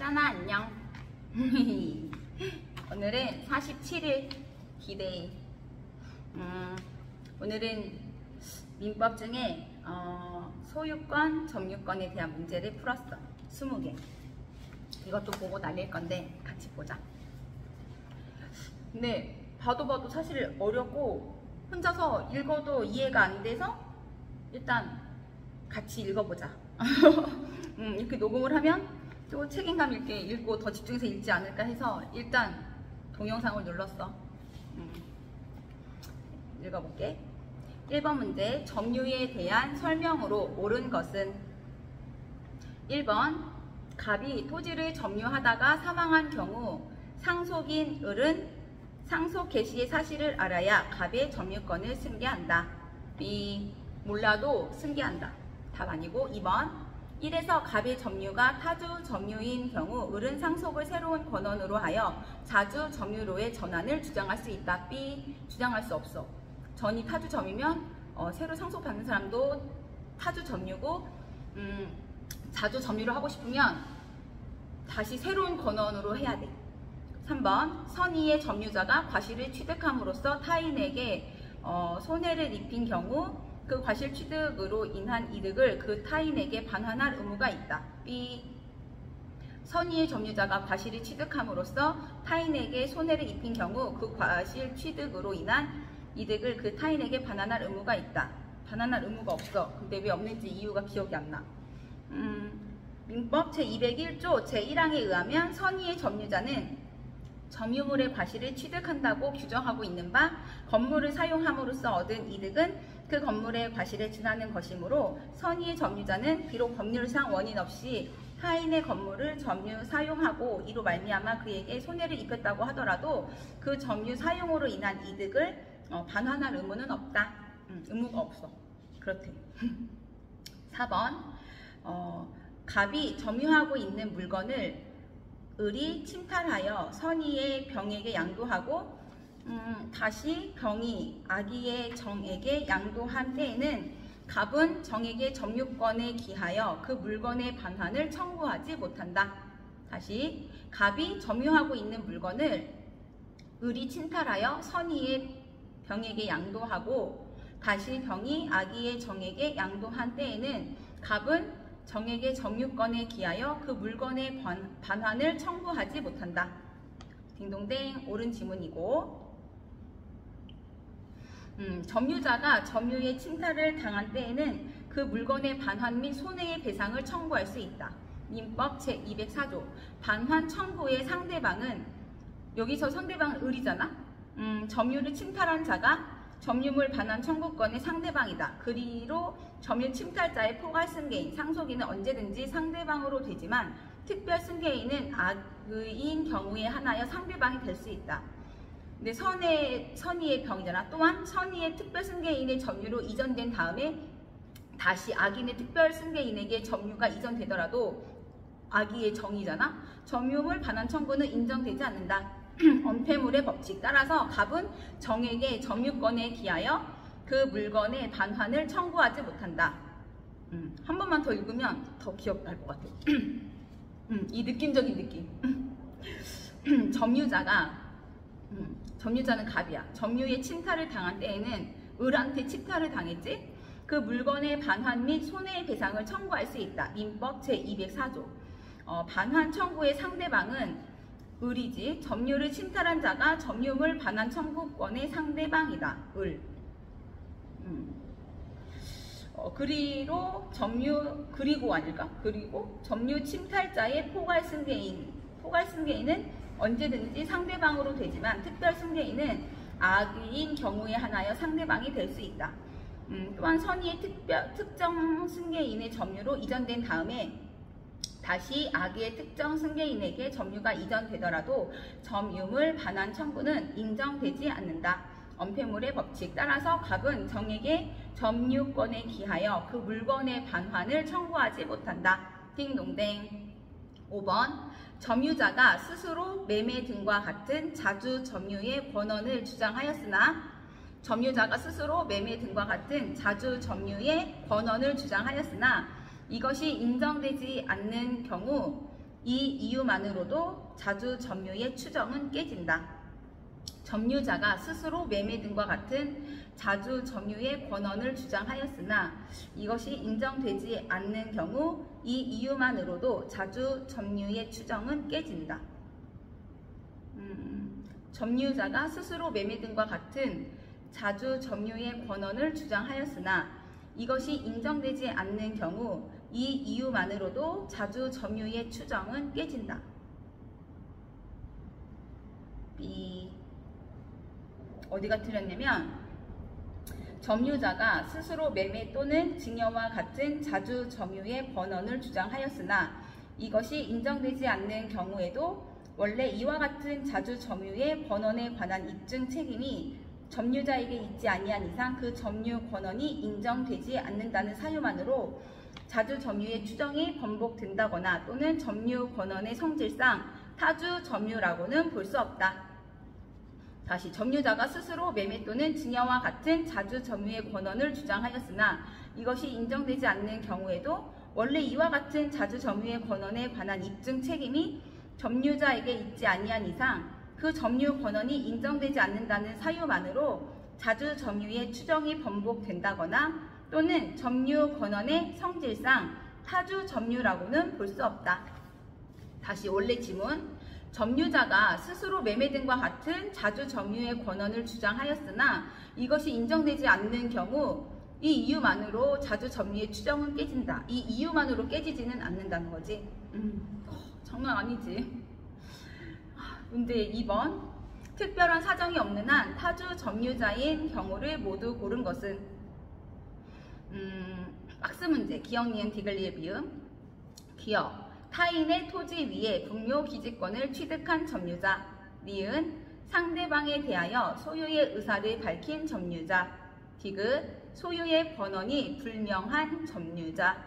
짜나 안녕. 오늘은 47일 디데이. 오늘은 민법 중에 소유권, 점유권에 대한 문제를 풀었어. 20개. 이것도 보고 날릴 건데 같이 보자. 근데 봐도 사실 어렵고 혼자서 읽어도 이해가 안 돼서 일단 같이 읽어보자. 이렇게 녹음을 하면 또 책임감 있게 읽고 더 집중해서 읽지 않을까 해서 일단 동영상을 눌렀어. 읽어볼게. 1번 문제, 점유에 대한 설명으로 옳은 것은 1번, 갑이 토지를 점유하다가 사망한 경우 상속인 을은 상속 개시의 사실을 알아야 갑의 점유권을 승계한다. B, 몰라도 승계한다. 답 아니고 2번, 1에서 갑의 점유가 타주 점유인 경우 을은 상속을 새로운 권원으로 하여 자주 점유로의 전환을 주장할 수 있다. B, 주장할 수 없어. 전이 타주 점이면 새로 상속받는 사람도 타주 점유고 자주 점유를 하고 싶으면 다시 새로운 권원으로 해야 돼. 3번, 선의의 점유자가 과실을 취득함으로써 타인에게 손해를 입힌 경우 그 과실 취득으로 인한 이득을 그 타인에게 반환할 의무가 있다. B, 선의의 점유자가 과실을 취득함으로써 타인에게 손해를 입힌 경우 그 과실 취득으로 인한 이득을 그 타인에게 반환할 의무가 있다. 반환할 의무가 없어. 근데 왜 없는지 이유가 기억이 안 나. 민법 제201조 제1항에 의하면 선의의 점유자는 점유물의 과실을 취득한다고 규정하고 있는 바 건물을 사용함으로써 얻은 이득은 그 건물의 과실에 준하는 것이므로 선의의 점유자는 비록 법률상 원인 없이 타인의 건물을 점유 사용하고 이로 말미암아 그에게 손해를 입혔다고 하더라도 그 점유 사용으로 인한 이득을 반환할 의무는 없다. 의무가 없어. 그렇대. 4번, 갑이 점유하고 있는 물건을 을이 침탈하여 선의의 병에게 양도하고 다시 병이 아기의 정에게 양도한 때에는 갑은 정에게 점유권에 기하여 그 물건의 반환을 청구하지 못한다. 다시, 갑이 점유하고 있는 물건을 을이 침탈하여 선의의 병에게 양도하고 다시 병이 아기의 정에게 양도한 때에는 갑은 정에게 점유권에 기하여 그 물건의 반환을 청구하지 못한다. 딩동댕, 옳은 지문이고, 점유자가 점유의 침탈을 당한 때에는 그 물건의 반환 및 손해의 배상을 청구할 수 있다. 민법 제204조 반환 청구의 상대방은, 여기서 상대방은 을이잖아. 점유를 침탈한 자가 점유물 반환 청구권의 상대방이다. 그리로 점유 침탈자의 포괄 승계인, 상속인은 언제든지 상대방으로 되지만 특별 승계인은 악의인 경우에 한하여 상대방이 될 수 있다. 근데 선의의 병이잖아. 또한 선의의 특별 승계인의 점유로 이전된 다음에 다시 악인의 특별 승계인에게 점유가 이전되더라도 악의의 정이잖아. 점유물 반환 청구는 인정되지 않는다. 엄폐물의 법칙 따라서 갑은 정에게 점유권에 기하여 그 물건의 반환을 청구하지 못한다. 한 번만 더 읽으면 더 기억날 것 같아. 이 느낌적인 느낌. 점유자는 갑이야. 점유의 침탈을 당한 때에는 을한테 침탈을 당했지? 그 물건의 반환 및 손해의 배상을 청구할 수 있다. 민법 제204조 반환 청구의 상대방은 을이지. 점유를 침탈한 자가 점유물 반환 청구권의 상대방이다. 을. 그리고 아닐까? 그리고 점유 침탈자의 포괄 승계인은 언제든지 상대방으로 되지만 특별 승계인은 악의인 경우에 한하여 상대방이 될 수 있다. 또한 선의의 특정 승계인의 점유로 이전된 다음에 다시 악의의 특정 승계인에게 점유가 이전되더라도 점유물 반환 청구는 인정되지 않는다. 엄폐물의 법칙 따라서 갑은 정에게 점유권에 기하여 그 물건의 반환을 청구하지 못한다. 딩동댕. 5번, 점유자가 스스로 매매 등과 같은 자주 점유의 권원을 주장하였으나 이것이 인정되지 않는 경우 이 이유만으로도 자주 점유의 추정은 깨진다. 점유자가 스스로 매매 등과 같은 자주 점유의 권한을 주장하였으나 이것이 인정되지 않는 경우 이 이유만으로도 자주 점유의 추정은 깨진다. 점유자가 스스로 매매 등과 같은 자주 점유의 권한을 주장하였으나 이것이 인정되지 않는 경우 이 이유만으로도 자주 점유의 추정은 깨진다. B. 어디가 틀렸냐면 점유자가 스스로 매매 또는 증여와 같은 자주 점유의 권한을 주장하였으나 이것이 인정되지 않는 경우에도 원래 이와 같은 자주 점유의 권한에 관한 입증 책임이 점유자에게 있지 아니한 이상 그 점유 권한이 인정되지 않는다는 사유만으로 자주 점유의 추정이 번복된다거나 또는 점유 권한의 성질상 타주 점유라고는 볼 수 없다. 다시 점유자가 스스로 매매 또는 증여와 같은 자주 점유의 권한을 주장하였으나 이것이 인정되지 않는 경우에도 원래 이와 같은 자주 점유의 권한에 관한 입증 책임이 점유자에게 있지 아니한 이상 그 점유 권한이 인정되지 않는다는 사유만으로 자주 점유의 추정이 번복된다거나 또는 점유 권한의 성질상 타주 점유라고는 볼 수 없다. 다시 원래 지문. 점유자가 스스로 매매 등과 같은 자주 점유의 권한을 주장하였으나 이것이 인정되지 않는 경우 이 이유만으로 자주 점유의 추정은 깨진다. 이 이유만으로 깨지지는 않는다는 거지. 장난 아니지. 문제 2번. 특별한 사정이 없는 한 타주 점유자인 경우를 모두 고른 것은 박스 문제. 기역, 니은, 디귿, 리을, 비음. 기역. 타인의 토지 위에 분묘 기지권을 취득한 점유자. 니은. 상대방에 대하여 소유의 의사를 밝힌 점유자. 디귿. 소유의 권한이 불명한 점유자.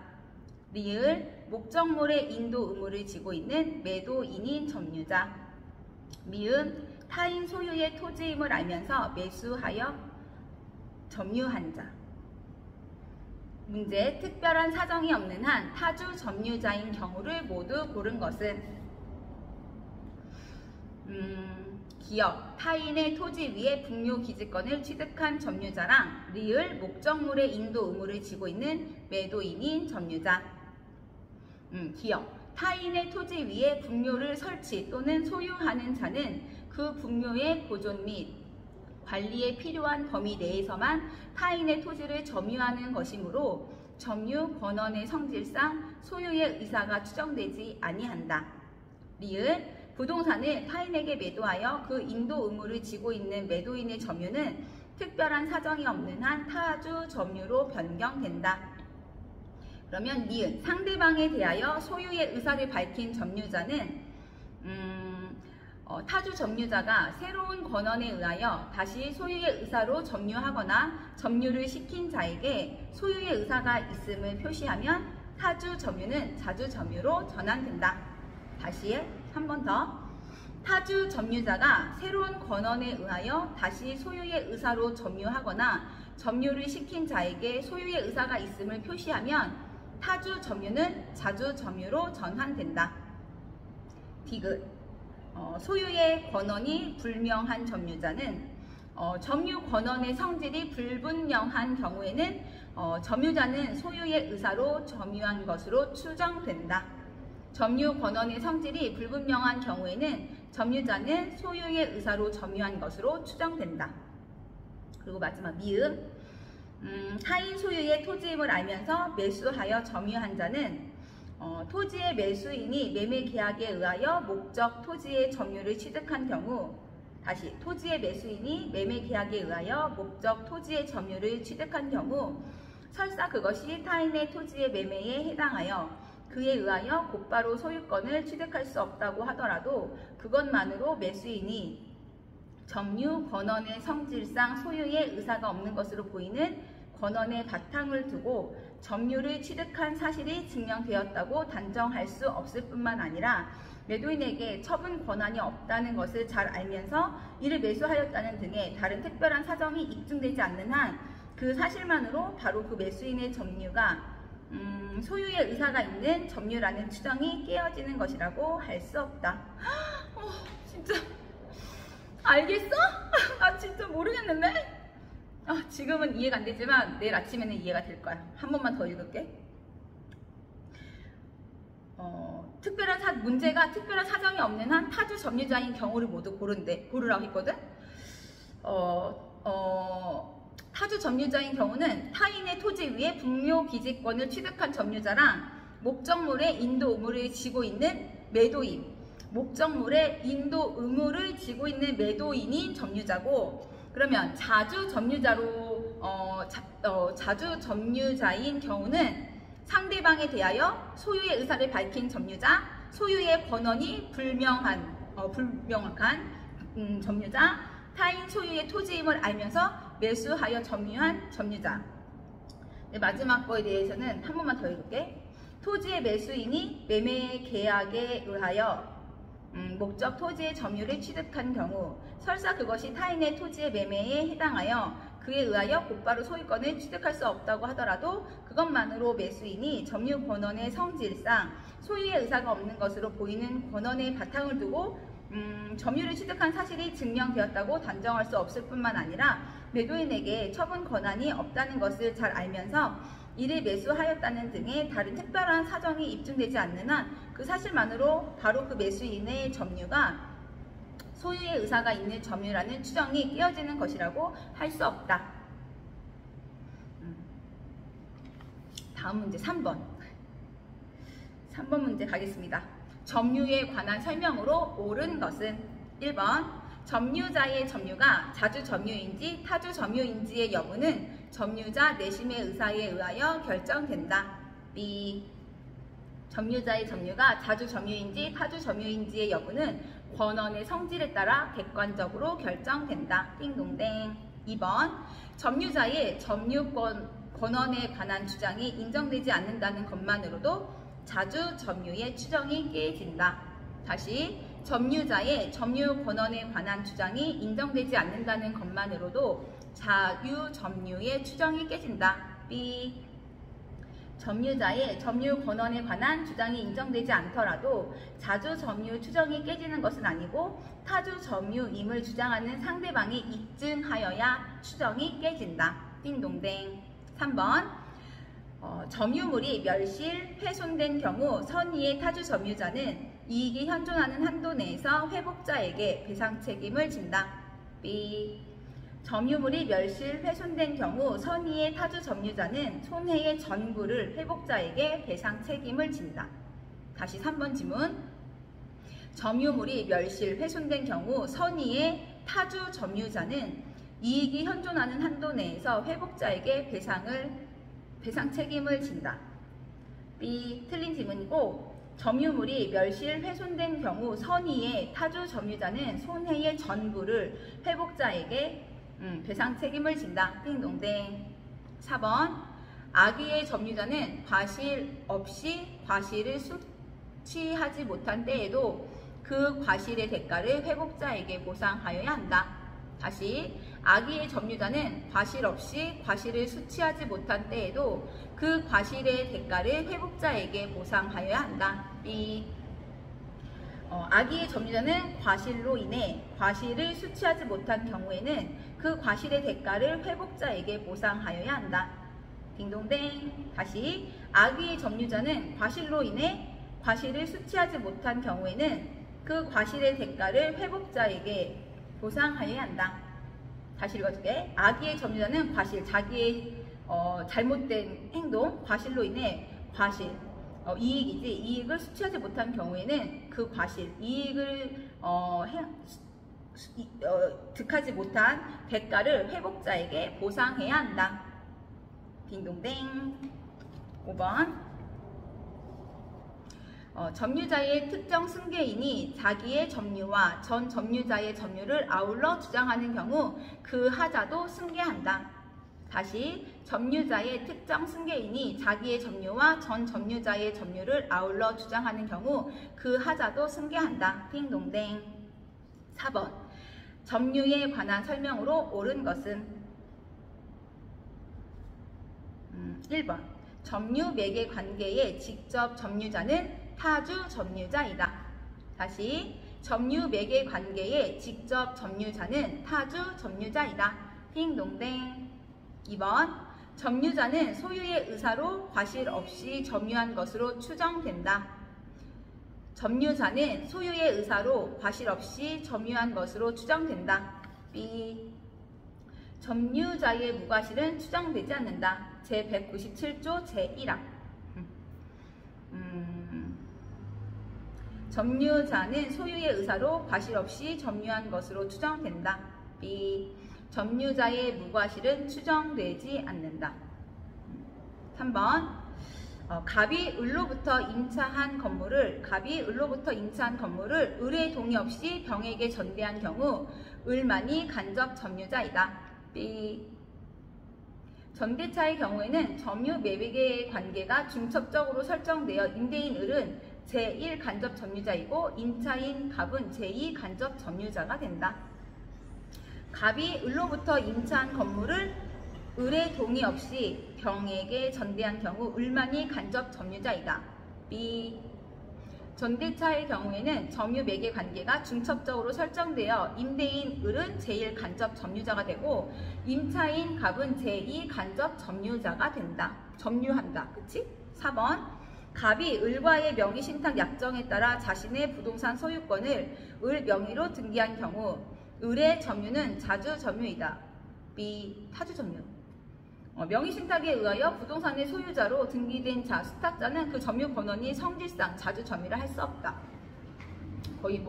리을. 목적물의 인도 의무를 지고 있는 매도인인 점유자. 미음. 타인 소유의 토지임을 알면서 매수하여 점유한 자. 문제. 특별한 사정이 없는 한 타주 점유자인 경우를 모두 고른 것은 기역. 타인의 토지 위에 분묘 기지권을 취득한 점유자랑 리을. 목적물의 인도 의무를 지고 있는 매도인인 점유자. 기역. 타인의 토지 위에 분묘를 설치 또는 소유하는 자는 그 분묘의 보존 및 관리에 필요한 범위 내에서만 타인의 토지를 점유하는 것이므로 점유 권한의 성질상 소유의 의사가 추정되지 아니한다. 리을. 부동산을 타인에게 매도하여 그 인도 의무를 지고 있는 매도인의 점유는 특별한 사정이 없는 한 타주 점유로 변경된다. 그러면 니은. 상대방에 대하여 소유의 의사를 밝힌 점유자는 타주 점유자가 새로운 권한에 의하여 다시 소유의 의사로 점유하거나 점유를 시킨 자에게 소유의 의사가 있음을 표시하면 타주 점유는 자주 점유로 전환된다. 다시 한 번 더. 타주 점유자가 새로운 권한에 의하여 다시 소유의 의사로 점유하거나 점유를 시킨 자에게 소유의 의사가 있음을 표시하면 타주 점유는 자주 점유로 전환된다. 디귿. 소유의 권한이 불명한 점유자는 점유 권한의 성질이 불분명한 경우에는 점유자는 소유의 의사로 점유한 것으로 추정된다. 점유 권한의 성질이 불분명한 경우에는 점유자는 소유의 의사로 점유한 것으로 추정된다. 그리고 마지막 미음. 타인 소유의 토지임을 알면서 매수하여 점유한 자는 토지의 매수인이 매매 계약에 의하여 목적 토지의 점유를 취득한 경우, 다시 토지의 매수인이 매매 계약에 의하여 목적 토지의 점유를 취득한 경우 설사 그것이 타인의 토지의 매매에 해당하여 그에 의하여 곧바로 소유권을 취득할 수 없다고 하더라도 그것만으로 매수인이 점유 권한의 성질상 소유의 의사가 없는 것으로 보이는 권한의 바탕을 두고 점유를 취득한 사실이 증명되었다고 단정할 수 없을 뿐만 아니라 매도인에게 처분 권한이 없다는 것을 잘 알면서 이를 매수하였다는 등의 다른 특별한 사정이 입증되지 않는 한 그 사실만으로 바로 그 매수인의 점유가 소유의 의사가 있는 점유라는 추정이 깨어지는 것이라고 할 수 없다. 진짜 알겠어? 아 진짜 모르겠는데? 지금은 이해가 안 되지만 내일 아침에는 이해가 될 거야. 한 번만 더 읽을게. 문제가 특별한 사정이 없는 한 타주 점유자인 경우를 모두 고르라고 했거든? 타주 점유자인 경우는 타인의 토지 위에 분묘 기지권을 취득한 점유자랑 목적물의 인도 의무를 지고 있는 매도인, 목적물의 인도 의무를 지고 있는 매도인인 점유자고, 그러면 자주 점유자인 경우는 상대방에 대하여 소유의 의사를 밝힌 점유자, 소유의 권한이 불명확한 점유자, 타인 소유의 토지임을 알면서 매수하여 점유한 점유자. 네, 마지막 거에 대해서는 한 번만 더 읽을게. 토지의 매수인이 매매 계약에 의하여 목적 토지의 점유를 취득한 경우 설사 그것이 타인의 토지의 매매에 해당하여 그에 의하여 곧바로 소유권을 취득할 수 없다고 하더라도 그것만으로 매수인이 점유 권한의 성질상 소유의 의사가 없는 것으로 보이는 권한의 바탕을 두고 점유를 취득한 사실이 증명되었다고 단정할 수 없을 뿐만 아니라 매도인에게 처분 권한이 없다는 것을 잘 알면서 이를 매수하였다는 등의 다른 특별한 사정이 입증되지 않는 한 그 사실만으로 바로 그 매수인의 점유가 소유의 의사가 있는 점유라는 추정이 깨어지는 것이라고 할 수 없다. 다음 문제 3번. 3번 문제 가겠습니다. 점유에 관한 설명으로 옳은 것은 1번 점유자의 점유가 자주 점유인지 타주 점유인지의 여부는 점유자 내심의 의사에 의하여 결정된다. B. 점유자의 점유가 자주 점유인지 타주 점유인지의 여부는 권한의 성질에 따라 객관적으로 결정된다. 띵동댕. 2번 점유자의 권한에 관한 주장이 인정되지 않는다는 것만으로도 자주 점유의 추정이 깨진다. 다시 점유자의 점유 권한에 관한 주장이 인정되지 않는다는 것만으로도 자유 점유의 추정이 깨진다. B. 점유자의 점유 권한에 관한 주장이 인정되지 않더라도 자주 점유 추정이 깨지는 것은 아니고 타주 점유임을 주장하는 상대방이 입증하여야 추정이 깨진다. 띵동댕. 3번 점유물이 멸실, 훼손된 경우 선의의 타주 점유자는 이익이 현존하는 한도 내에서 회복자에게 배상 책임을 진다. B. 점유물이 멸실, 훼손된 경우 선의의 타주 점유자는 손해의 전부를 회복자에게 배상 책임을 진다. 다시 3번 지문. 점유물이 멸실, 훼손된 경우 선의의 타주 점유자는 이익이 현존하는 한도 내에서 회복자에게 배상 책임을 진다. B. 틀린 지문이고 점유물이 멸실, 훼손된 경우 선의의 타주 점유자는 손해의 전부를 회복자에게 배상 책임을 진다. 띵동댕. 4번 악의의 점유자는 과실 없이 과실을 수취하지 못한 때에도 그 과실의 대가를 회복자에게 보상하여야 한다. 다시 악의의 점유자는 과실 없이 과실을 수취하지 못한 때에도 그 과실의 대가를 회복자에게 보상하여야 한다. B. 악의의 점유자는 과실로 인해 과실을 수취하지 못한 경우에는 그 과실의 대가를 회복자에게 보상하여야 한다. 딩동댕. 다시 악의의 점유자는 과실로 인해 과실을 수취하지 못한 경우에는 그 과실의 대가를 회복자에게 보상하여야 한다. 다시 읽어줄게. 악의의 점유자는 과실, 자기의 잘못된 행동, 과실로 인해 과실, 이익이지, 이익을 수취하지 못한 경우에는 그 과실, 이익을 득하지 못한 대가를 회복자에게 보상해야 한다. 딩동댕. 5번 점유자의 특정 승계인이 자기의 점유와 전 점유자의 점유를 아울러 주장하는 경우 그 하자도 승계한다. 다시 점유자의 특정 승계인이 자기의 점유와 전 점유자의 점유를 아울러 주장하는 경우 그 하자도 승계한다. 띵동댕. 4번 점유에 관한 설명으로 옳은 것은 1번 점유 매개 관계의 직접 점유자는 타주 점유자이다. 다시 점유 매개 관계의 직접 점유자는 타주 점유자이다. 딩동댕. 2번 점유자는 소유의 의사로 과실 없이 점유한 것으로 추정된다. 점유자는 소유의 의사로 과실 없이 점유한 것으로 추정된다. B. 점유자의 무과실은 추정되지 않는다. 제197조 제1항. 점유자는 소유의 의사로 과실 없이 점유한 것으로 추정된다. B. 점유자의 무과실은 추정되지 않는다. 3번 갑이 을로부터 임차한 건물을 을의 동의 없이 병에게 전대한 경우 을만이 간접 점유자이다. B. 전대차의 경우에는 점유 매매계의 관계가 중첩적으로 설정되어 임대인 을은 제1 간접 점유자이고 임차인 갑은 제2 간접 점유자가 된다. 갑이 을로부터 임차한 건물을 을의 동의 없이 병에게 전대한 경우 을만이 간접 점유자이다. B. 전대차의 경우에는 점유 매개 관계가 중첩적으로 설정되어 임대인 을은 제1 간접 점유자가 되고 임차인 갑은 제2 간접 점유자가 된다. 점유한다. 그치? 4번 갑이 을과의 명의신탁 약정에 따라 자신의 부동산 소유권을 을 명의로 등기한 경우 을의 점유는 자주 점유이다. B. 타주 점유. 명의신탁에 의하여 부동산의 소유자로 등기된 자, 수탁자는 그 점유 권한이 성질상 자주 점유를 할 수 없다. 거의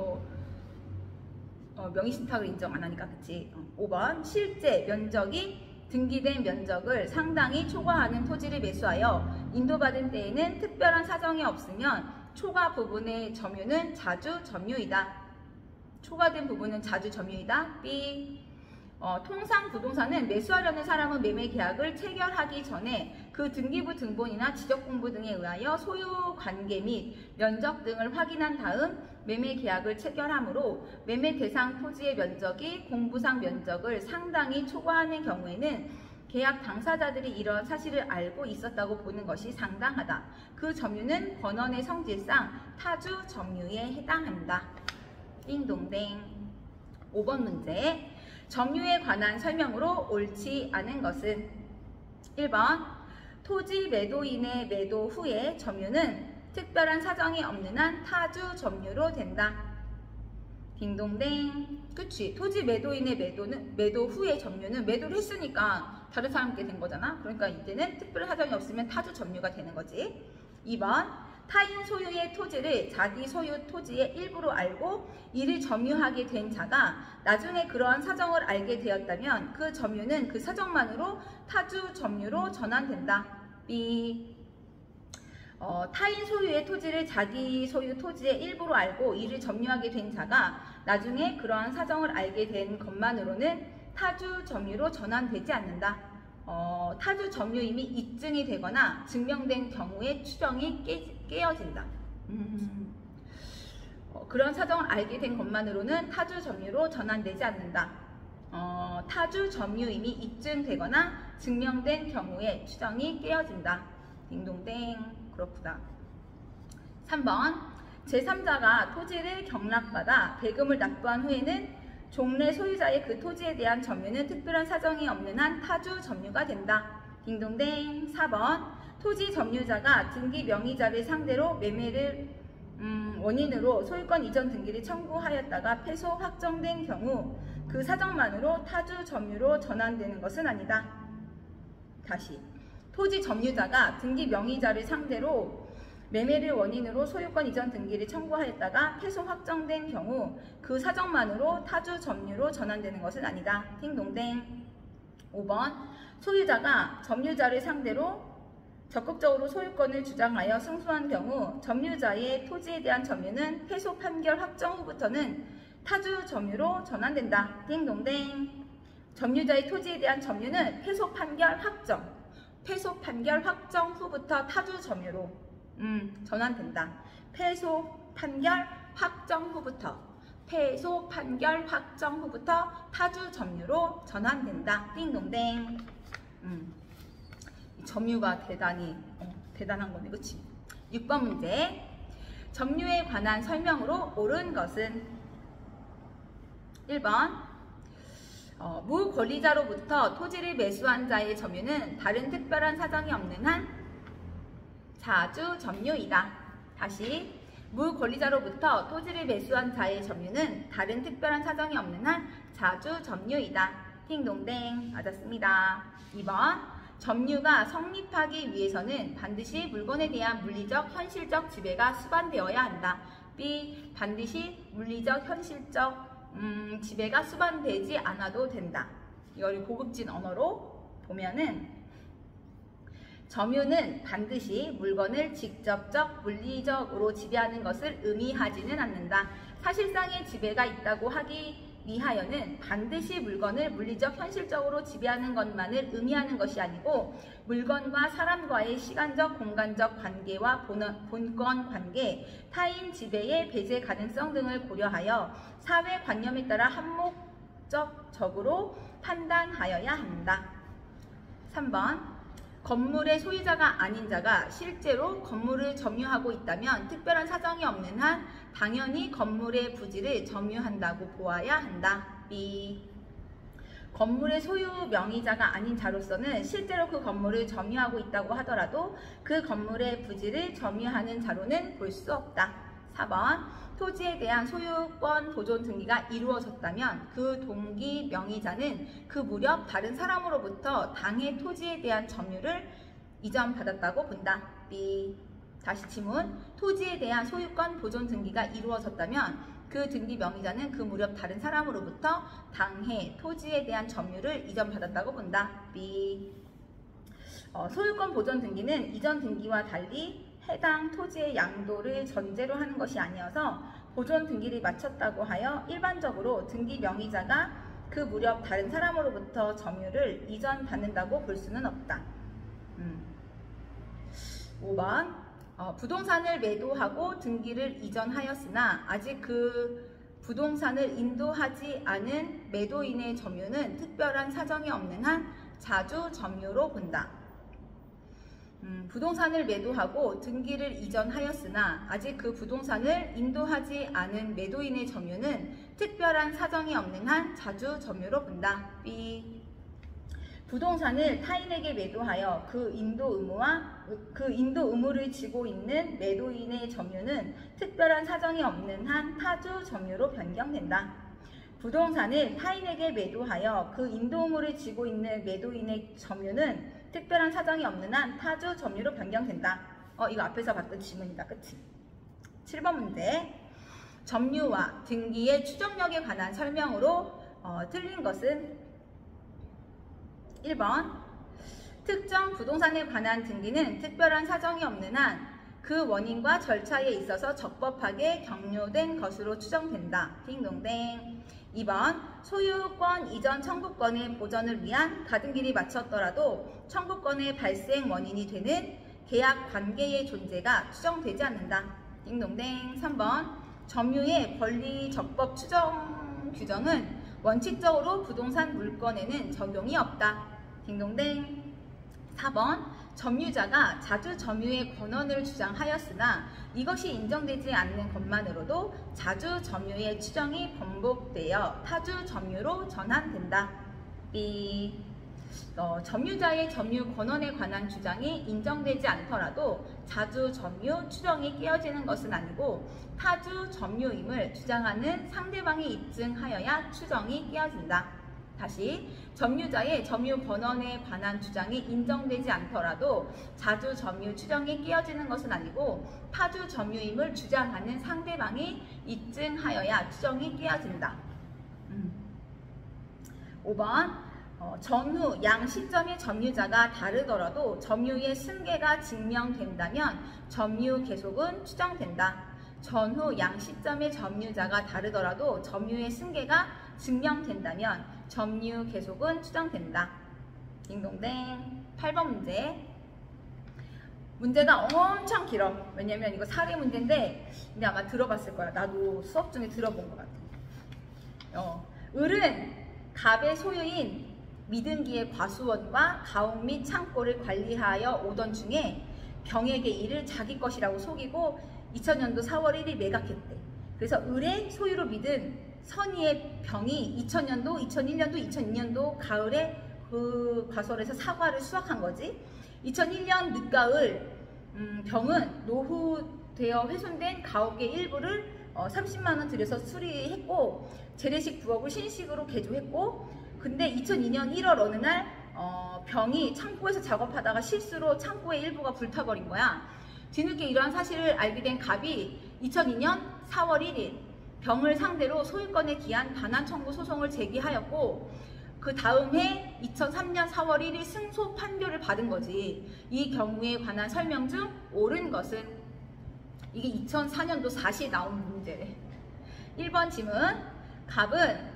명의신탁을 인정 안 하니까 그치. 5번 실제 면적이 등기된 면적을 상당히 초과하는 토지를 매수하여 인도받은 때에는 특별한 사정이 없으면 초과 부분의 점유는 자주 점유이다. 초과된 부분은 자주 점유이다. B. 통상 부동산은 매수하려는 사람은 매매 계약을 체결하기 전에 그 등기부 등본이나 지적공부 등에 의하여 소유 관계 및 면적 등을 확인한 다음 매매 계약을 체결하므로 매매 대상 토지의 면적이 공부상 면적을 상당히 초과하는 경우에는 계약 당사자들이 이런 사실을 알고 있었다고 보는 것이 상당하다. 그 점유는 권원의 성질상 타주 점유에 해당한다. 띵동댕. 5번 문제. 점유에 관한 설명으로 옳지 않은 것은 1번 토지 매도인의 매도 후에 점유는 특별한 사정이 없는 한 타주 점유로 된다. 딩동댕. 그치. 토지 매도인의 매도 후에 점유는 매도를 했으니까 다른 사람께 된 거잖아. 그러니까 이제는 특별한 사정이 없으면 타주 점유가 되는 거지. 2번 타인 소유의 토지를 자기 소유 토지의 일부로 알고 이를 점유하게 된 자가 나중에 그러한 사정을 알게 되었다면 그 점유는 그 사정만으로 타주 점유로 전환된다. B. 타인 소유의 토지를 자기 소유 토지의 일부로 알고 이를 점유하게 된 자가 나중에 그러한 사정을 알게 된 것만으로는 타주 점유로 전환되지 않는다. 타주 점유임이 입증이 되거나 증명된 경우에 추정이 깨어진다. 그런 사정을 알게 된 것만으로는 타주 점유로 전환되지 않는다. 타주 점유임이 입증되거나 증명된 경우에 추정이 깨어진다. 딩동댕. 그렇구나. 3번 제3자가 토지를 경락받아 대금을 납부한 후에는 종래 소유자의 그 토지에 대한 점유는 특별한 사정이 없는 한 타주 점유가 된다. 딩동댕. 4번 토지 점유자가 등기 명의자를 상대로 매매를 원인으로 소유권 이전 등기를 청구하였다가 패소 확정된 경우 그 사정만으로 타주 점유로 전환되는 것은 아니다. 다시 토지 점유자가 등기 명의자를 상대로 매매를 원인으로 소유권 이전 등기를 청구하였다가 패소 확정된 경우 그 사정만으로 타주 점유로 전환되는 것은 아니다. 딩동댕. 5번 소유자가 점유자를 상대로 적극적으로 소유권을 주장하여 승소한 경우 점유자의 토지에 대한 점유는 패소 판결 확정 후부터는 타주 점유로 전환된다. 딩동댕. 점유자의 토지에 대한 점유는 패소 판결 확정 후부터 타주 점유로 전환된다. 패소 판결 확정 후부터 타주 점유로 전환된다. 띵동댕. 점유가 대단히 대단한 거네, 그치? 6번 문제. 점유에 관한 설명으로 옳은 것은 1번 무권리자로부터 토지를 매수한 자의 점유는 다른 특별한 사정이 없는 한 자주 점유이다. 다시 무권리자로부터 토지를 매수한 자의 점유는 다른 특별한 사정이 없는 한 자주 점유이다. 띵동댕 맞았습니다. 2번 점유가 성립하기 위해서는 반드시 물건에 대한 물리적, 현실적 지배가 수반되어야 한다. B. 반드시 물리적, 현실적 지배가 수반되지 않아도 된다. 이걸 고급진 언어로 보면은 점유는 반드시 물건을 직접적, 물리적으로 지배하는 것을 의미하지는 않는다. 사실상의 지배가 있다고 하기 위하여는 반드시 물건을 물리적, 현실적으로 지배하는 것만을 의미하는 것이 아니고 물건과 사람과의 시간적, 공간적 관계와 본권 관계, 타인 지배의 배제 가능성 등을 고려하여 사회관념에 따라 한목적으로 판단하여야 한다. 3번 건물의 소유자가 아닌 자가 실제로 건물을 점유하고 있다면 특별한 사정이 없는 한 당연히 건물의 부지를 점유한다고 보아야 한다. B. 건물의 소유 명의자가 아닌 자로서는 실제로 그 건물을 점유하고 있다고 하더라도 그 건물의 부지를 점유하는 자로는 볼 수 없다. 4번 토지에 대한 소유권 보존 등기가 이루어졌다면 그 동기 명의자는 그 무렵 다른 사람으로부터 당해 토지에 대한 점유를 이전받았다고 본다. B. 다시 지문. 토지에 대한 소유권 보존 등기가 이루어졌다면 그 등기 명의자는 그 무렵 다른 사람으로부터 당해 토지에 대한 점유를 이전받았다고 본다. B. 소유권 보존 등기는 이전 등기와 달리 해당 토지의 양도를 전제로 하는 것이 아니어서 보존 등기를 마쳤다고 하여 일반적으로 등기 명의자가 그 무렵 다른 사람으로부터 점유를 이전받는다고 볼 수는 없다. 5번 부동산을 매도하고 등기를 이전하였으나 아직 그 부동산을 인도하지 않은 매도인의 점유는 특별한 사정이 없는 한 자주 점유로 본다. 부동산을 매도하고 등기를 이전하였으나 아직 그 부동산을 인도하지 않은 매도인의 점유는 특별한 사정이 없는 한 자주 점유로 본다. B. 부동산을 타인에게 매도하여 그 인도 의무를 지고 있는 매도인의 점유는 특별한 사정이 없는 한 타주 점유로 변경된다. 부동산을 타인에게 매도하여 그 인도 의무를 지고 있는 매도인의 점유는 특별한 사정이 없는 한 타주 점유로 변경된다. 이거 앞에서 봤던 지문이다. 그치? 7번 문제. 점유와 등기의 추정력에 관한 설명으로 틀린 것은 1번 특정 부동산에 관한 등기는 특별한 사정이 없는 한 그 원인과 절차에 있어서 적법하게 경료된 것으로 추정된다. 딩동댕. 2번 소유권 이전 청구권의 보전을 위한 가등기를 마쳤더라도 청구권의 발생 원인이 되는 계약 관계의 존재가 추정되지 않는다. 딩동댕. 3번 점유의 권리 적법 추정 규정은 원칙적으로 부동산 물건에는 적용이 없다. 딩동댕. 4번 점유자가 자주 점유의 권한을 주장하였으나 이것이 인정되지 않는 것만으로도 자주 점유의 추정이 번복되어 타주 점유로 전환된다. B. 점유자의 점유 권한에 관한 주장이 인정되지 않더라도 자주 점유 추정이 깨어지는 것은 아니고 타주 점유임을 주장하는 상대방이 입증하여야 추정이 깨어진다. 다시 점유자의 점유 권한에 관한 주장이 인정되지 않더라도 자주 점유 추정이 깨어지는 것은 아니고 타주 점유임을 주장하는 상대방이 입증하여야 추정이 깨어진다. 5번 전후 양 시점의 점유자가 다르더라도 점유의 승계가 증명된다면 점유 계속은 추정된다. 전후 양 시점의 점유자가 다르더라도 점유의 승계가 증명된다면 점유 계속은 추정된다. 딩동댕. 8번 문제. 문제가 엄청 길어. 왜냐면 이거 사례 문제인데 근데 아마 들어봤을 거야. 나도 수업 중에 들어본 것 같아. 을은 갑의 소유인 미등기의 과수원과 가옥 및 창고를 관리하여 오던 중에 병에게 이를 자기 것이라고 속이고 2000년도 4월 1일 매각했대. 그래서 을의 소유로 믿은 선의의 병이 2000년도, 2001년도, 2002년도 가을에 그 과설에서 사과를 수확한 거지. 2001년 늦가을 병은 노후되어 훼손된 가옥의 일부를 30만 원 들여서 수리했고 재래식 부엌을 신식으로 개조했고, 근데 2002년 1월 어느 날 병이 창고에서 작업하다가 실수로 창고의 일부가 불타버린 거야. 뒤늦게 이러한 사실을 알게 된 갑이 2002년 4월 1일 병을 상대로 소유권에 기한 반환 청구 소송을 제기하였고, 그 다음 해 2003년 4월 1일 승소 판결을 받은 거지. 이 경우에 관한 설명 중 옳은 것은, 이게 2004년도 4시에 나온 문제래. 1번 질문. 갑은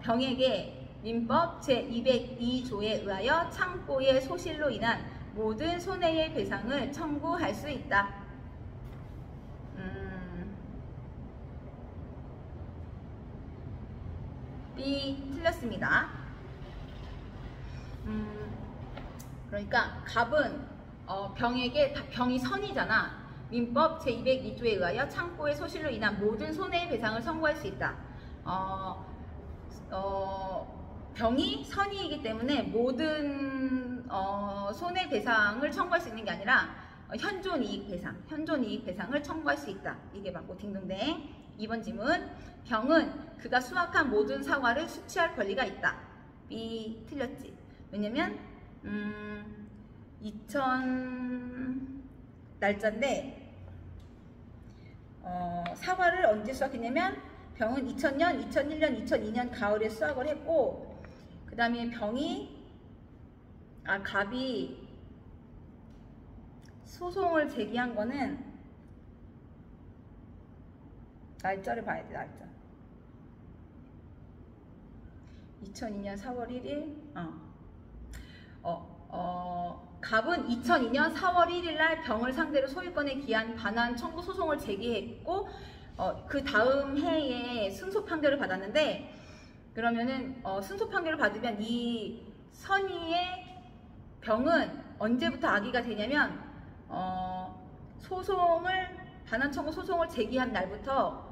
병에게 민법 제202조에 의하여 창고의 소실로 인한 모든 손해의 배상을 청구할 수 있다. B 틀렸습니다. 그러니까 갑은 병에게, 병이 선이잖아. 민법 제202조에 의하여 창고의 소실로 인한 모든 손해의 배상을 청구할 수 있다. 병이 선이이기 때문에 모든 손해배상을 청구할 수 있는 게 아니라 현존이익 배상을 청구할 수 있다. 이게 맞고 딩동댕. 2번 질문. 병은 그가 수확한 모든 사과를 수취할 권리가 있다. B 틀렸지. 왜냐면 2000 날짜인데 사과를 언제 수확했냐면 병은 2000년, 2001년, 2002년 가을에 수확을 했고, 그 다음에 갑이 소송을 제기한 거는 날짜를 봐야 돼. 날짜 2002년 4월 1일 갑은 2002년 4월 1일 날 병을 상대로 소유권에 기한 반환 청구 소송을 제기했고, 그 다음 해에 승소 판결을 받았는데, 그러면은 승소 판결을 받으면 이 선의의 병은 언제부터 악의가 되냐면 반환 청구 소송을 제기한 날부터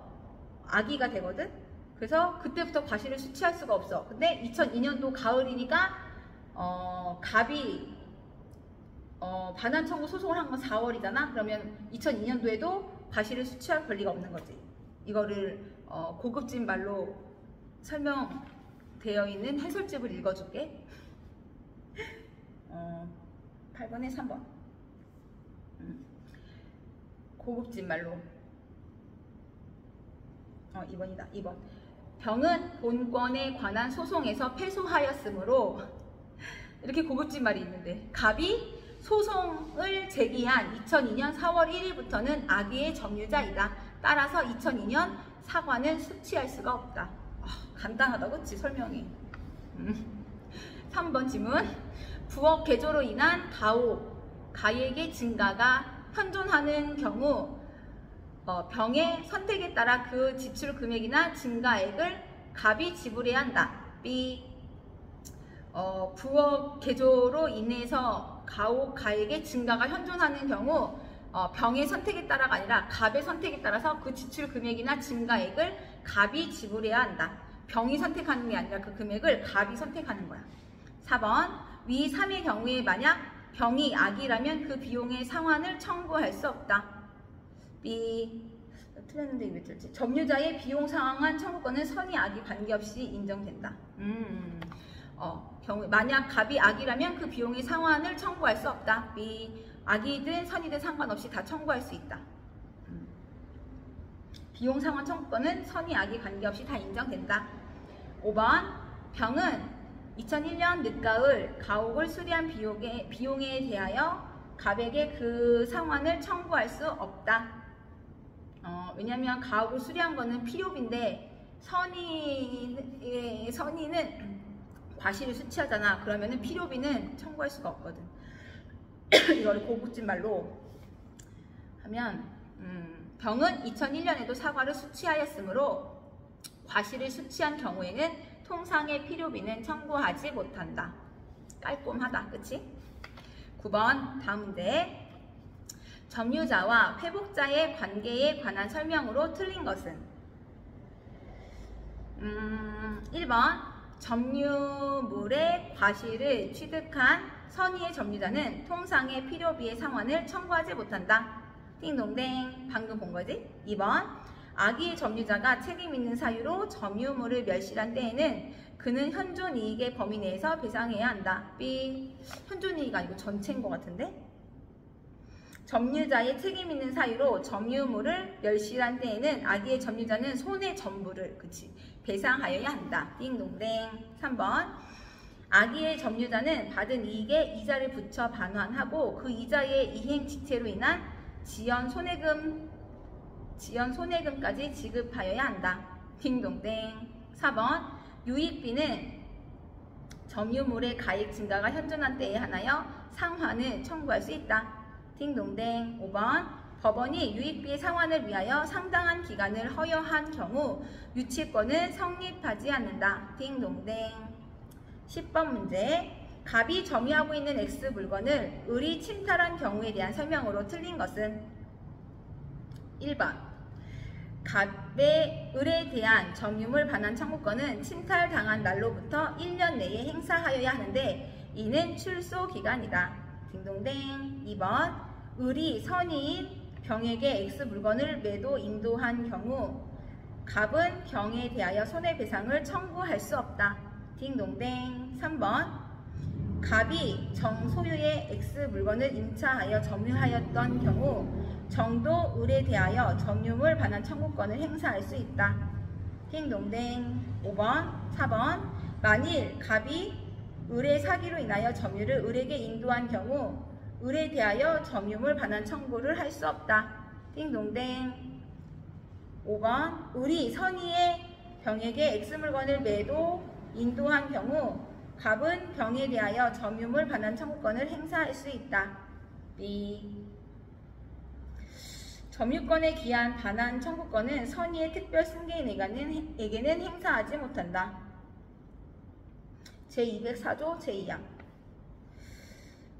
악의가 되거든. 그래서 그때부터 과실을 수취할 수가 없어. 근데 2002년도 가을이니까 갑이 반환 청구 소송을 한 건 4월이잖아. 그러면 2002년도에도 과실을 수취할 권리가 없는 거지. 이거를 고급진 말로 설명되어 있는 해설집을 읽어줄게. 8번에 3번. 고급진 말로. 2번이다. 2번. 병은 본권에 관한 소송에서 패소하였으므로, 이렇게 고급진 말이 있는데, 갑이 소송을 제기한 2002년 4월 1일부터는 악의의 점유자이다. 따라서 2002년 사과는 수취할 수가 없다. 간단하다, 그치? 설명이. 3번 질문. 부엌 개조로 인한 가액의 증가가 현존하는 경우 병의 선택에 따라 그 지출 금액이나 증가액을 갑이 지불해야 한다. B. 부엌 개조로 인해서 가액의 증가가 현존하는 경우 병의 선택에 따라가 아니라 갑의 선택에 따라서 그 지출 금액이나 증가액을 갑이 지불해야 한다. 병이 선택하는 게 아니라 그 금액을 갑이 선택하는 거야. 4번. 위 3의 경우에 만약 병이 악이라면 그 비용의 상환을 청구할 수 없다. B. 틀렸는데 왜 틀렸지? 점유자의 비용 상환 청구권은 선의 악이 관계없이 인정된다. 만약 갑이 악이라면 그 비용의 상환을 청구할 수 없다. B. 악이든 선이든 상관없이 다 청구할 수 있다. 비용 상환 청구권은 선의 악이 관계없이 다 인정된다. 5번. 병은 2001년 늦가을 가옥을 수리한 비용에 대하여 갑에게 그 상환을 청구할 수 없다. 왜냐면 가옥을 수리한 거는 필요비인데 선의는 과실을 수취하잖아. 그러면은 필요비는 청구할 수가 없거든. 이거를 고급진 말로 하면 병은 2001년에도 사과를 수취하였으므로 과실을 수취한 경우에는 통상의 필요비는 청구하지 못한다. 깔끔하다, 그치? 9번 다음 문제. 점유자와 회복자의 관계에 관한 설명으로 틀린 것은? 1번 점유물의 과실을 취득한 선의의 점유자는 통상의 필요비의 상환을 청구하지 못한다. 띵동댕, 방금 본 거지? 2번 악의의 점유자가 책임 있는 사유로 점유물을 멸실한 때에는 그는 현존이익의 범위 내에서 배상해야 한다. B. 현존이익 아니고 전체인 것 같은데? 점유자의 책임 있는 사유로 점유물을 멸실한 때에는 악의의 점유자는 손해 전부를 배상하여야 한다. 띵동댕. 3번 악의의 점유자는 받은 이익에 이자를 붙여 반환하고 그 이자의 이행 지체로 인한 지연 손해금까지 지급하여야 한다. 띵동댕. 4번 유익비는 점유물의 가액 증가가 현존한 때에 한하여 상환을 청구할 수 있다. 띵동댕. 5번 법원이 유익비의 상환을 위하여 상당한 기간을 허여한 경우 유치권은 성립하지 않는다. 띵동댕. 10번 문제. 갑이 점유하고 있는 X 물건을 을이 침탈한 경우에 대한 설명으로 틀린 것은? 1번 갑의 을에 대한 점유물 반환 청구권은 침탈당한 날로부터 1년 내에 행사하여야 하는데 이는 출소 기간이다. 딩동댕. 2번 을이 선의인 병에게 X 물건을 매도 인도한 경우 갑은 병에 대하여 손해배상을 청구할 수 없다. 딩동댕. 3번 갑이 정 소유의 X 물건을 임차하여 점유하였던 경우 정도 을에 대하여 점유물 반환 청구권을 행사할 수 있다. 딩동댕. 5번 4번 만일 갑이 을의 사기로 인하여 점유를 을에게 인도한 경우 을에 대하여 점유물 반환 청구를 할 수 없다. 띵동댕. 5번 을이 선의의 병에게 X 물건을 매도 인도한 경우 갑은 병에 대하여 점유물 반환 청구권을 행사할 수 있다. B. 점유권에 기한 반환 청구권은 선의의 특별 승계인에게는 행사하지 못한다. 제204조 제2항.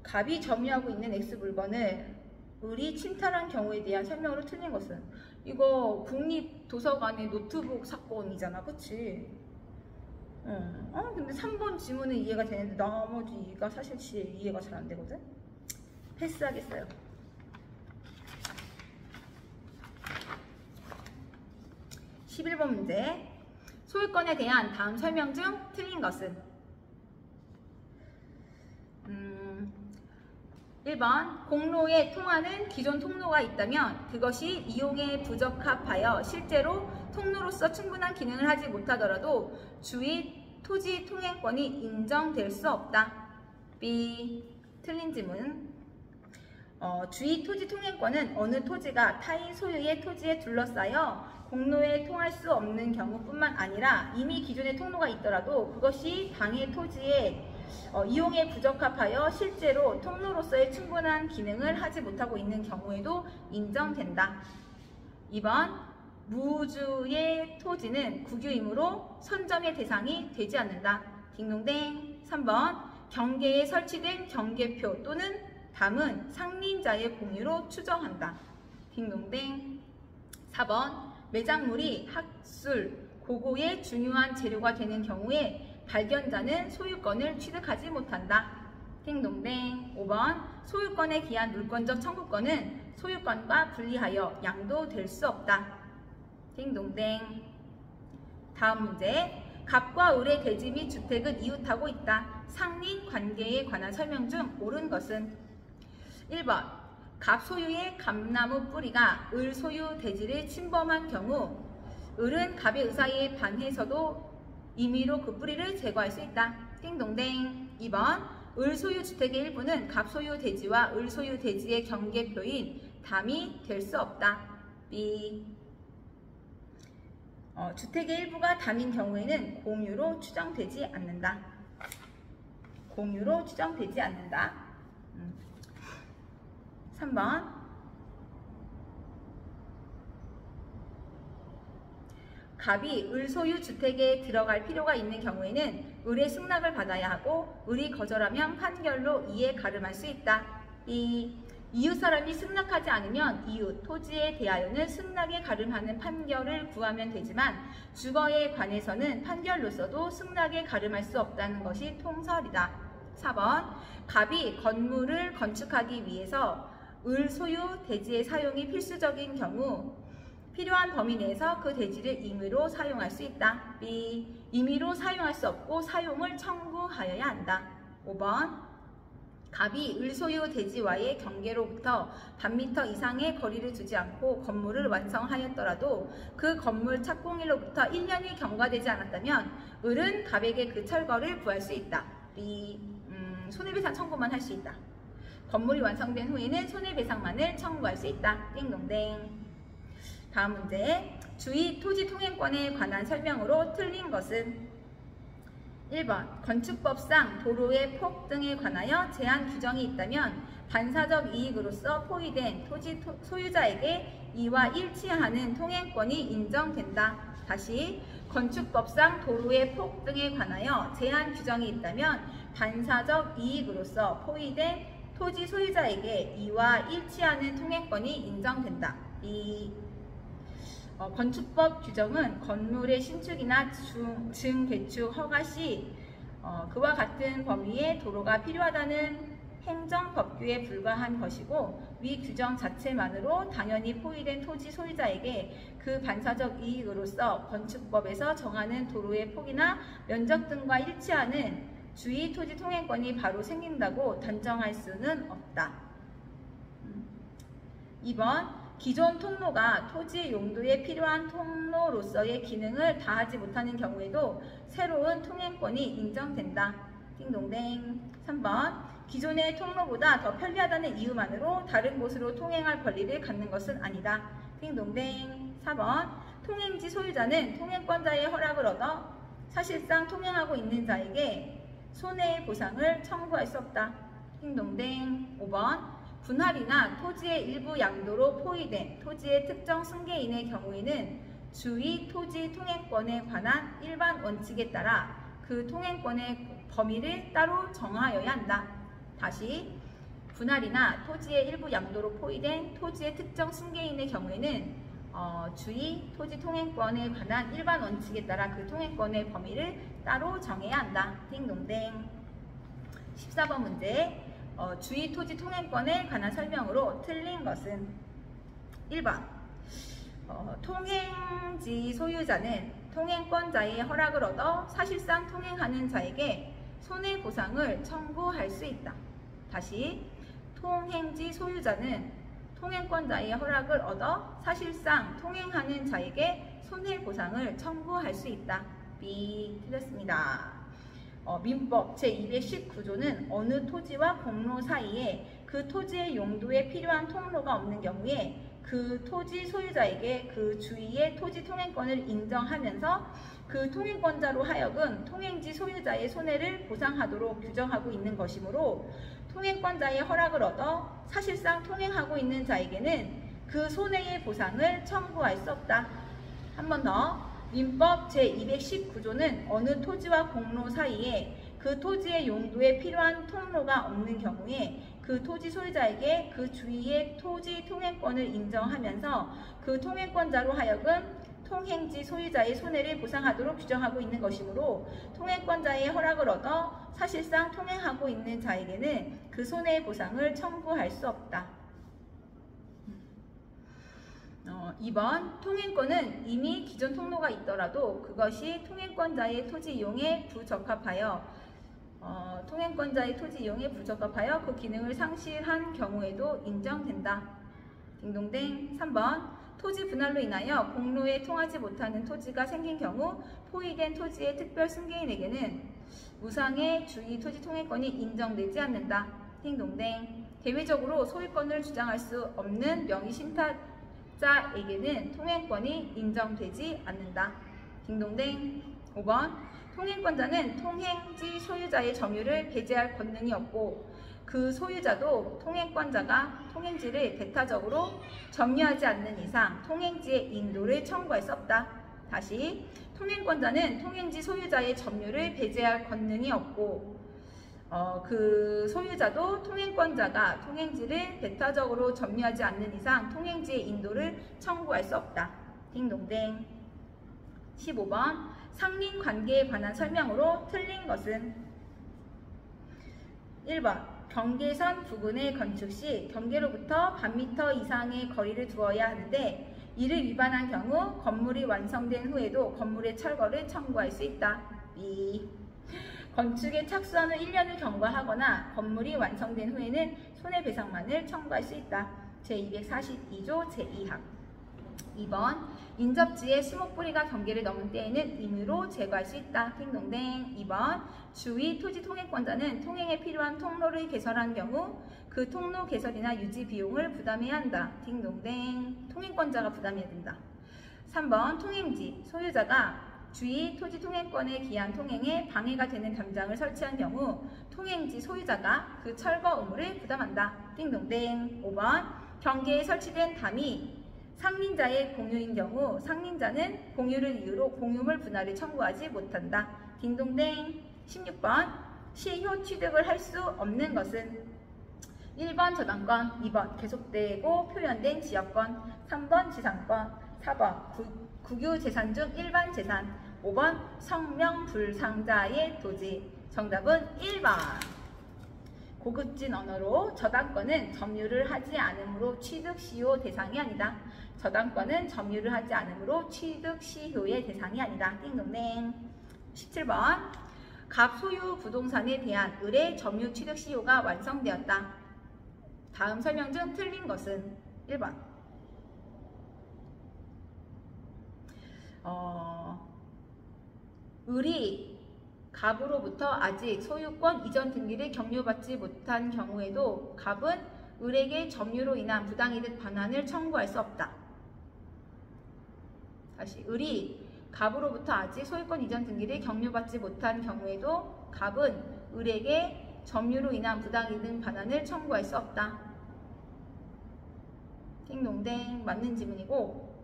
갑이 점유하고 있는 X 물건을 을이 침탈한 경우에 대한 설명으로 틀린 것은? 이거 국립도서관의 노트북 사건이잖아, 그치? 근데 3번 지문은 이해가 되는데 나머지가 사실 이해가 잘 안 되거든? 패스하겠어요. 11번 문제. 소유권에 대한 다음 설명 중 틀린 것은? 1번 공로에 통하는 기존 통로가 있다면 그것이 이용에 부적합하여 실제로 통로로서 충분한 기능을 하지 못하더라도 주의 토지 통행권이 인정될 수 없다. B. 틀린 지문. 주의 토지 통행권은 어느 토지가 타인 소유의 토지에 둘러싸여 공로에 통할 수 없는 경우뿐만 아니라 이미 기존의 통로가 있더라도 그것이 당해 토지에 이용에 부적합하여 실제로 통로로서의 충분한 기능을 하지 못하고 있는 경우에도 인정된다. 2번 무주의 토지는 국유이므로 선점의 대상이 되지 않는다. 딩동댕. 3번 경계에 설치된 경계표 또는 담은 상린자의 공유로 추정한다. 딩동댕. 4번 매작물이 학술, 고고의 중요한 재료가 되는 경우에 발견자는 소유권을 취득하지 못한다. 딩동댕. 5번 소유권에 기한 물권적 청구권은 소유권과 분리하여 양도될 수 없다. 딩동댕. 다음 문제. 갑과 을의 대지 및 주택은 이웃하고 있다. 상린 관계에 관한 설명 중 옳은 것은? 1번 갑 소유의 감나무 뿌리가 을 소유 대지를 침범한 경우 을은 갑의 의사에 반해서도 임의로 그 뿌리를 제거할 수 있다. 띵동댕. 2번 을 소유 주택의 일부는 갑 소유 대지와 을 소유 대지의 경계표인 담이 될 수 없다. B. 주택의 일부가 담인 경우에는 공유로 추정되지 않는다. 공유로 추정되지 않는다. 3번 갑이 을 소유 주택에 들어갈 필요가 있는 경우에는 을의 승낙을 받아야 하고 을이 거절하면 판결로 이에 가름할 수 있다. 이 이웃 사람이 승낙하지 않으면 이웃, 토지에 대하여는 승낙에 가름하는 판결을 구하면 되지만 주거에 관해서는 판결로서도 승낙에 가름할 수 없다는 것이 통설이다. 4번 갑이 건물을 건축하기 위해서 을 소유 대지의 사용이 필수적인 경우 필요한 범위 내에서 그 대지를 임의로 사용할 수 있다. B. 임의로 사용할 수 없고 사용을 청구하여야 한다. 5번 갑이 을 소유 대지와의 경계로부터 반미터 이상의 거리를 두지 않고 건물을 완성하였더라도 그 건물 착공일로부터 1년이 경과되지 않았다면 을은 갑에게 그 철거를 구할 수 있다. B. 손해배상 청구만 할 수 있다. 건물이 완성된 후에는 손해배상만을 청구할 수 있다. 띵동댕. 다음 문제. 주의 토지 통행권에 관한 설명으로 틀린 것은 1번 건축법상 도로의 폭 등에 관하여 제한 규정이 있다면 반사적 이익으로서 포위된 토지 소유자에게 이와 일치하는 통행권이 인정된다. 다시 건축법상 도로의 폭 등에 관하여 제한 규정이 있다면 반사적 이익으로서 포위된 토지 소유자에게 이와 일치하는 통행권이 인정된다. 이 건축법 규정은 건물의 신축이나 증개축 허가 시 그와 같은 범위의 도로가 필요하다는 행정법규에 불과한 것이고 위 규정 자체만으로 당연히 포위된 토지 소유자에게 그 반사적 이익으로서 건축법에서 정하는 도로의 폭이나 면적 등과 일치하는 주의 토지 통행권이 바로 생긴다고 단정할 수는 없다. 2번 기존 통로가 토지 용도에 필요한 통로로서의 기능을 다하지 못하는 경우에도 새로운 통행권이 인정된다. 띵동댕. 3번 기존의 통로보다 더 편리하다는 이유만으로 다른 곳으로 통행할 권리를 갖는 것은 아니다. 띵동댕. 4번 통행지 소유자는 통행권자의 허락을 얻어 사실상 통행하고 있는 자에게 손해보상을 청구할 수 없다. 띵동댕. 5번 분할이나 토지의 일부 양도로 포위된 토지의 특정 승계인의 경우에는 주의 토지 통행권에 관한 일반 원칙에 따라 그 통행권의 범위를 따로 정하여야 한다. 다시 분할이나 토지의 일부 양도로 포위된 토지의 특정 승계인의 경우에는 주의 토지 통행권에 관한 일반 원칙에 따라 그 통행권의 범위를 따로 정해야 한다. 띵동댕. 14번 문제. 주의 토지 통행권에 관한 설명으로 틀린 것은 1번 통행지 소유자는 통행권자의 허락을 얻어 사실상 통행하는 자에게 손해보상을 청구할 수 있다. 다시 통행지 소유자는 통행권자의 허락을 얻어 사실상 통행하는 자에게 손해보상을 청구할 수 있다. B. 틀렸습니다. 민법 제219조는 어느 토지와 공로 사이에 그 토지의 용도에 필요한 통로가 없는 경우에 그 토지 소유자에게 그 주위의 토지 통행권을 인정하면서 그 통행권자로 하여금 통행지 소유자의 손해를 보상하도록 규정하고 있는 것이므로 통행권자의 허락을 얻어 사실상 통행하고 있는 자에게는 그 손해의 보상을 청구할 수 없다. 한 번 더. 민법 제219조는 어느 토지와 공로 사이에 그 토지의 용도에 필요한 통로가 없는 경우에 그 토지 소유자에게 그 주위의 토지 통행권을 인정하면서 그 통행권자로 하여금 통행지 소유자의 손해를 보상하도록 규정하고 있는 것이므로 통행권자의 허락을 얻어 사실상 통행하고 있는 자에게는 그 손해의 보상을 청구할 수 없다. 2번 통행권은 이미 기존 통로가 있더라도 그것이 통행권자의 토지 이용에 부적합하여 그 기능을 상실한 경우에도 인정된다. 딩동댕. 3번 토지 분할로 인하여 공로에 통하지 못하는 토지가 생긴 경우 포위된 토지의 특별 승계인에게는 무상의 주의 토지 통행권이 인정되지 않는다. 딩동댕. 대외적으로 소유권을 주장할 수 없는 명의 신탁자에게는 통행권이 인정되지 않는다. 딩동댕. 5번 통행권자는 통행지 소유자의 점유를 배제할 권능이 없고 그 소유자도 통행권자가 통행지를 배타적으로 점유하지 않는 이상 통행지의 인도를 청구할 수 없다. 다시 통행권자는 통행지 소유자의 점유를 배제할 권능이 없고 그 소유자도 통행권자가 통행지를 배타적으로 점유하지 않는 이상 통행지의 인도를 청구할 수 없다. 딩동댕. 15번 상린 관계에 관한 설명으로 틀린 것은 1번 경계선 부근의 건축 시 경계로부터 반미터 이상의 거리를 두어야 하는데 이를 위반한 경우 건물이 완성된 후에도 건물의 철거를 청구할 수 있다. 2. 건축에 착수한 후 1년을 경과하거나 건물이 완성된 후에는 손해배상만을 청구할 수 있다. 제242조 제2항. 2번 인접지에 수목뿌리가 경계를 넘은 때에는 임의로 제거할 수 있다. 딩동댕. 2번 주위 토지 통행권자는 통행에 필요한 통로를 개설한 경우 그 통로 개설이나 유지 비용을 부담해야 한다. 딩동댕. 통행권자가 부담해야 된다. 3번 통행지 소유자가 주위 토지 통행권에 기한 통행에 방해가 되는 담장을 설치한 경우 통행지 소유자가 그 철거 의무를 부담한다. 딩동댕. 5번 경계에 설치된 담이 상린자의 공유인 경우 상린자는 공유를 이유로 공유물 분할을 청구하지 못한다. 딩동댕. 16번 시효 취득을 할 수 없는 것은 1번 저당권, 2번 계속되고 표현된 지역권, 3번 지상권, 4번 국유재산 중 일반 재산, 5번 성명불상자의 토지. 정답은 1번. 고급진 언어로 저당권은 점유를 하지 않으므로 취득시효 대상이 아니다. 저당권은 점유를 하지 않으므로 취득시효의 대상이 아니다. 띵동댕. 17번 갑 소유 부동산에 대한 의뢰 점유 취득시효가 완성되었다. 다음 설명 중 틀린 것은 1번 을이 갑으로부터 아직 소유권 이전 등기를 격려받지 못한 경우에도 갑은 을에게 점유로 인한 부당이득 반환을 청구할 수 없다. 다시 을이 갑으로부터 아직 소유권 이전 등기를 격려받지 못한 경우에도 갑은 을에게 점유로 인한 부당이득 반환을 청구할 수 없다. 띵동댕. 맞는 지문이고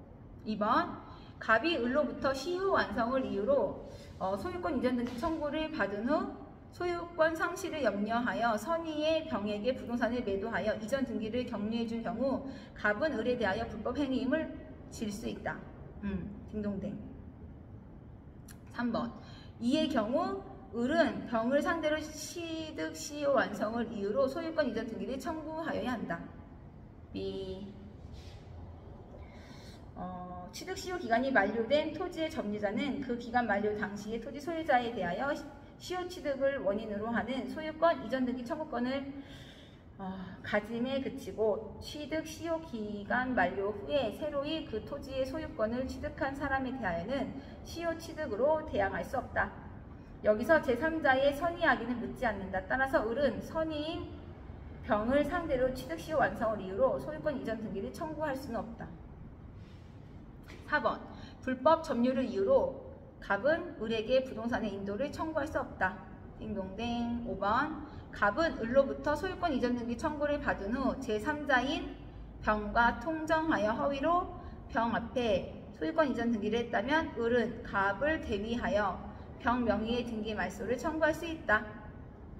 2번 갑이 을로부터 시효 완성을 이유로 소유권 이전 등기 청구를 받은 후 소유권 상실을 염려하여 선의의 병에게 부동산을 매도하여 이전 등기를 격려해 준 경우 갑은 을에 대하여 불법 행위임을 질 수 있다. 딩동댕. 3번 이의 경우 을은 병을 상대로 취득 시효 완성을 이유로 소유권 이전 등기를 청구하여야 한다. B. 취득 시효 기간이 만료된 토지의 점유자는 그 기간 만료 당시의 토지 소유자에 대하여 시효 취득을 원인으로 하는 소유권 이전 등기 청구권을 가짐에 그치고 취득 시효 기간 만료 후에 새로이 그 토지의 소유권을 취득한 사람에 대하여는 시효 취득으로 대항할 수 없다. 여기서 제3자의 선의하기는 묻지 않는다. 따라서 을은 선의인 병을 상대로 취득 시효 완성을 이유로 소유권 이전 등기를 청구할 수는 없다. 4번 불법 점유를 이유로 갑은 을에게 부동산의 인도를 청구할 수 없다. 딩동댕. 5번 갑은 을로부터 소유권 이전 등기 청구를 받은 후 제3자인 병과 통정하여 허위로 병 앞에 소유권 이전 등기를 했다면 을은 갑을 대위하여 병 명의의 등기 말소를 청구할 수 있다.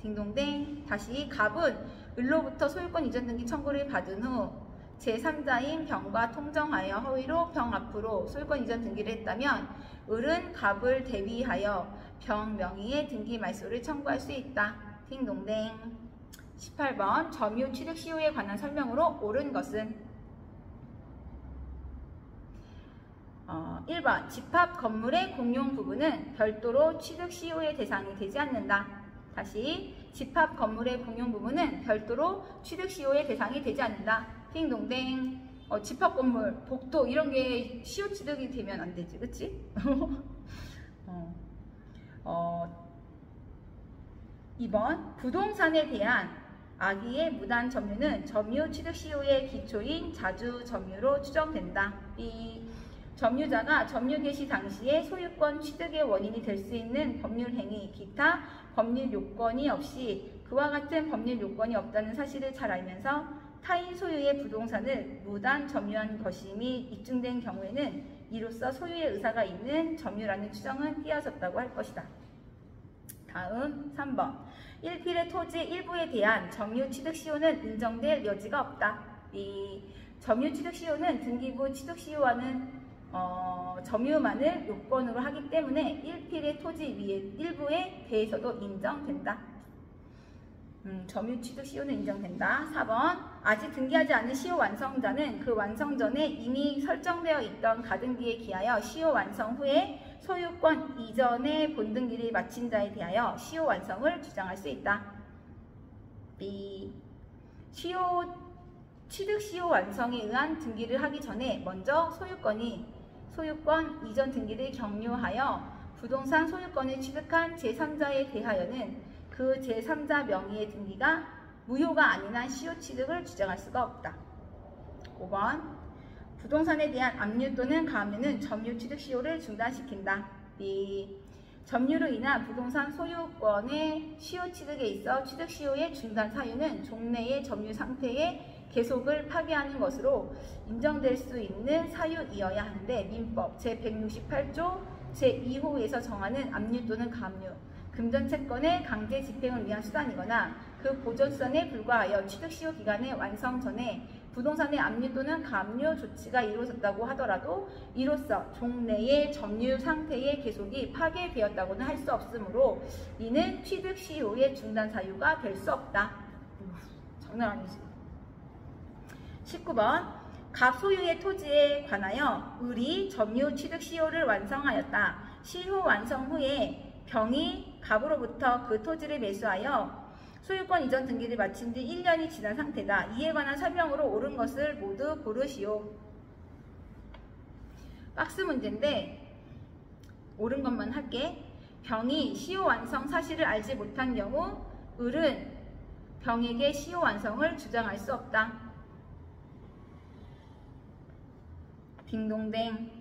딩동댕. 다시 갑은 을로부터 소유권 이전 등기 청구를 받은 후 제3자인 병과 통정하여 허위로 병 앞으로 소유권 이전 등기를 했다면 을은 갑을 대위하여 병 명의의 등기 말소를 청구할 수 있다. 딩동댕. 18번 점유 취득 시효에 관한 설명으로 옳은 것은 1번 집합 건물의 공용 부분은 별도로 취득 시효의 대상이 되지 않는다. 다시 집합 건물의 공용 부분은 별도로 취득 시효의 대상이 되지 않는다. 딩동댕. 집합 건물, 복도 이런 게 시효 취득이 되면 안 되지, 그치? 2번 부동산에 대한 악의의 무단 점유는 점유 취득 시효의 기초인 자주 점유로 추정된다. B. 점유자가 점유 개시 당시에 소유권 취득의 원인이 될 수 있는 법률 행위, 기타 법률 요건이 없이 그와 같은 법률 요건이 없다는 사실을 잘 알면서 타인 소유의 부동산을 무단 점유한 것임이 입증된 경우에는 이로써 소유의 의사가 있는 점유라는 추정은 띄어졌다고 할 것이다. 다음 3번. 1필의 토지 일부에 대한 점유 취득 시효는 인정될 여지가 없다. 이 점유 취득 시효는 등기부 취득 시효와는 점유만을 요건으로 하기 때문에 1필의 토지 위에 일부에 대해서도 인정된다. 점유 취득 시효는 인정된다. 4번. 아직 등기하지 않은 시효 완성자는 그 완성 전에 이미 설정되어 있던 가등기에 기하여 시효 완성 후에 소유권 이전의 본등기를 마친 자에 대하여 시효 완성을 주장할 수 있다. B. 취득 시효 완성에 의한 등기를 하기 전에 먼저 소유권 이전 등기를 격려하여 부동산 소유권을 취득한 제3자에 대하여는 그 제3자 명의의 등기가 무효가 아닌 한 시효 취득을 주장할 수가 없다. 5번. 부동산에 대한 압류 또는 가압류는 점유 취득 시효를 중단시킨다. B. 점유로 인한 부동산 소유권의 시효 취득에 있어 취득 시효의 중단 사유는 종래의 점유 상태의 계속을 파괴하는 것으로 인정될 수 있는 사유이어야 하는데 민법 제168조 제2호에서 정하는 압류 또는 가압류, 금전채권의 강제 집행을 위한 수단이거나 그 보존수단에 불과하여 취득시효 기간의 완성 전에 부동산의 압류 또는 가압류 조치가 이루어졌다고 하더라도 이로써 종래의 점유 상태의 계속이 파괴되었다고는 할 수 없으므로 이는 취득시효의 중단 사유가 될 수 없다. 장난 아니지. 19번. 갑 소유의 토지에 관하여 을이 점유 취득 시효를 완성하였다. 시효 완성 후에 병이 갑으로부터 그 토지를 매수하여 소유권 이전 등기를 마친 뒤 1년이 지난 상태다. 이에 관한 설명으로 옳은 것을 모두 고르시오. 박스 문제인데 옳은 것만 할게. 병이 시효 완성 사실을 알지 못한 경우 을은 병에게 시효 완성을 주장할 수 없다. 딩동댕.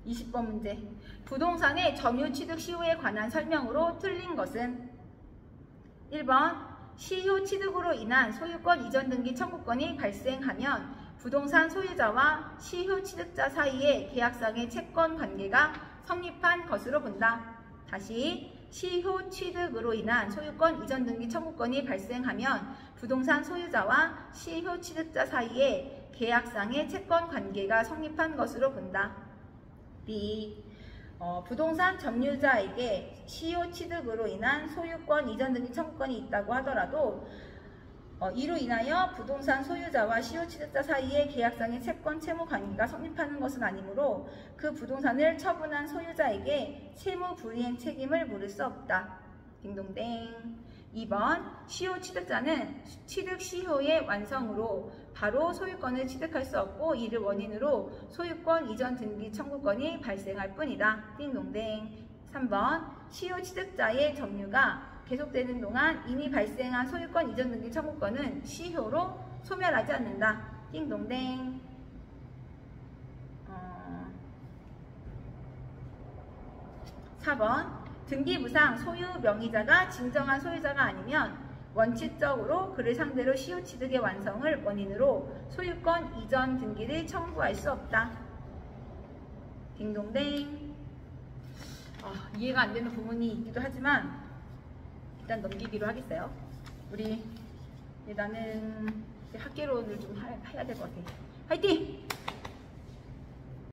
20번 문제. 부동산의 점유 취득 시효에 관한 설명으로 틀린 것은 1번. 시효 취득으로 인한 소유권 이전 등기 청구권이 발생하면 부동산 소유자와 시효 취득자 사이의 계약상의 채권 관계가 성립한 것으로 본다. 다시. 시효 취득으로 인한 소유권 이전 등기 청구권이 발생하면 부동산 소유자와 시효 취득자 사이의 계약상의 채권 관계가 성립한 것으로 본다. B. 부동산 점유자에게 시효 취득으로 인한 소유권 이전 등기 청구권이 있다고 하더라도 이로 인하여 부동산 소유자와 시효 취득자 사이의 계약상의 채권 채무 관계가 성립하는 것은 아니므로 그 부동산을 처분한 소유자에게 채무 불이행 책임을 물을 수 없다. 딩동댕. 2번. 시효 취득자는 취득 시효의 완성으로 바로 소유권을 취득할 수 없고 이를 원인으로 소유권 이전 등기 청구권이 발생할 뿐이다. 띵동댕. 3번. 시효 취득자의 점유가 계속되는 동안 이미 발생한 소유권 이전 등기 청구권은 시효로 소멸하지 않는다. 띵동댕. 4번. 등기부상 소유 명의자가 진정한 소유자가 아니면 원칙적으로 그를 상대로 시효 취득의 완성을 원인으로 소유권 이전 등기를 청구할 수 없다. 딩동댕. 이해가 안 되는 부분이 있기도 하지만 일단 넘기기로 하겠어요. 나는 학개론을 좀 해야 될 것 같아. 화이팅!